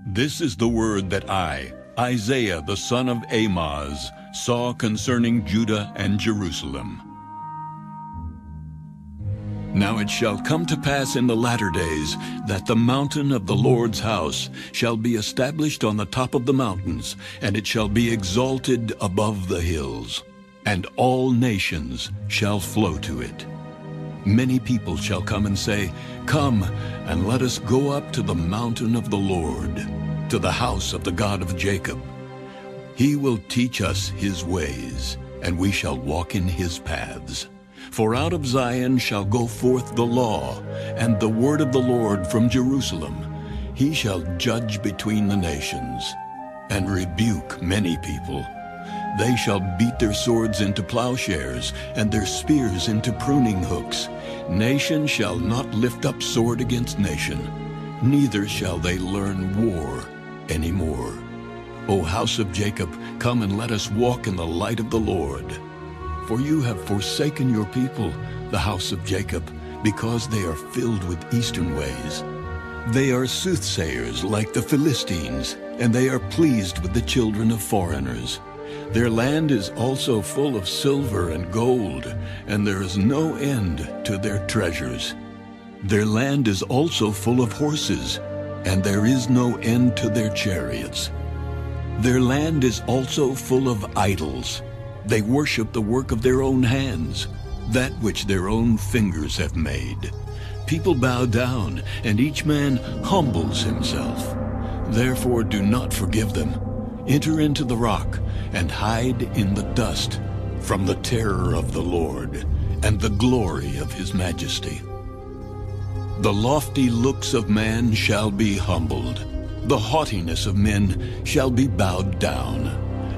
This is the word that I, Isaiah the son of Amoz, saw concerning Judah and Jerusalem. Now it shall come to pass in the latter days that the mountain of the Lord's house shall be established on the top of the mountains, and it shall be exalted above the hills, and all nations shall flow to it. Many people shall come and say, Come, and let us go up to the mountain of the Lord, to the house of the God of Jacob. He will teach us his ways, and we shall walk in his paths. For out of Zion shall go forth the law, and the word of the Lord from Jerusalem. He shall judge between the nations, and rebuke many people. They shall beat their swords into plowshares, and their spears into pruning hooks. Nation shall not lift up sword against nation, neither shall they learn war any more. O house of Jacob, come and let us walk in the light of the Lord. For you have forsaken your people, the house of Jacob, because they are filled with eastern ways. They are soothsayers like the Philistines, and they are pleased with the children of foreigners. Their land is also full of silver and gold, and there is no end to their treasures. Their land is also full of horses, and there is no end to their chariots. Their land is also full of idols. They worship the work of their own hands, that which their own fingers have made. People bow down, and each man humbles himself. Therefore do not forgive them. Enter into the rock, and hide in the dust from the terror of the Lord and the glory of his majesty. The lofty looks of man shall be humbled. The haughtiness of men shall be bowed down.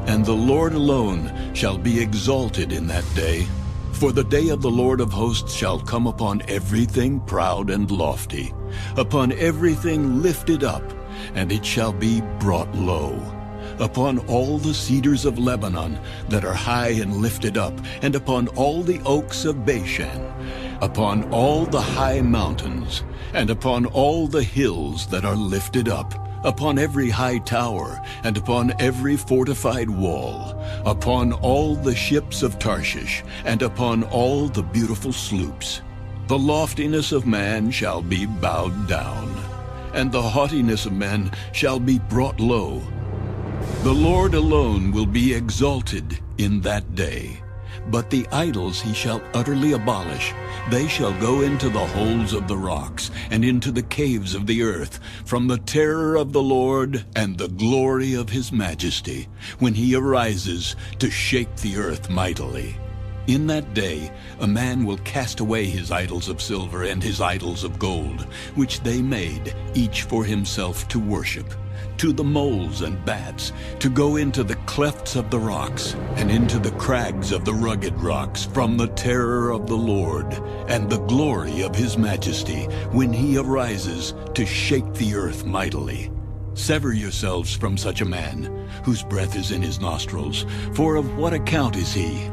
And the Lord alone shall be exalted in that day. For the day of the Lord of hosts shall come upon everything proud and lofty, upon everything lifted up, and it shall be brought low, upon all the cedars of Lebanon that are high and lifted up, and upon all the oaks of Bashan, upon all the high mountains, and upon all the hills that are lifted up, upon every high tower, and upon every fortified wall, upon all the ships of Tarshish, and upon all the beautiful sloops. The loftiness of man shall be bowed down, and the haughtiness of men shall be brought low. The Lord alone will be exalted in that day, but the idols he shall utterly abolish. They shall go into the holes of the rocks, and into the caves of the earth, from the terror of the Lord and the glory of his majesty, when he arises to shake the earth mightily. In that day a man will cast away his idols of silver and his idols of gold, which they made, each for himself to worship, to the moles and bats, to go into the clefts of the rocks, and into the crags of the rugged rocks, from the terror of the Lord and the glory of his majesty, when he arises to shake the earth mightily. Sever yourselves from such a man, whose breath is in his nostrils, for of what account is he?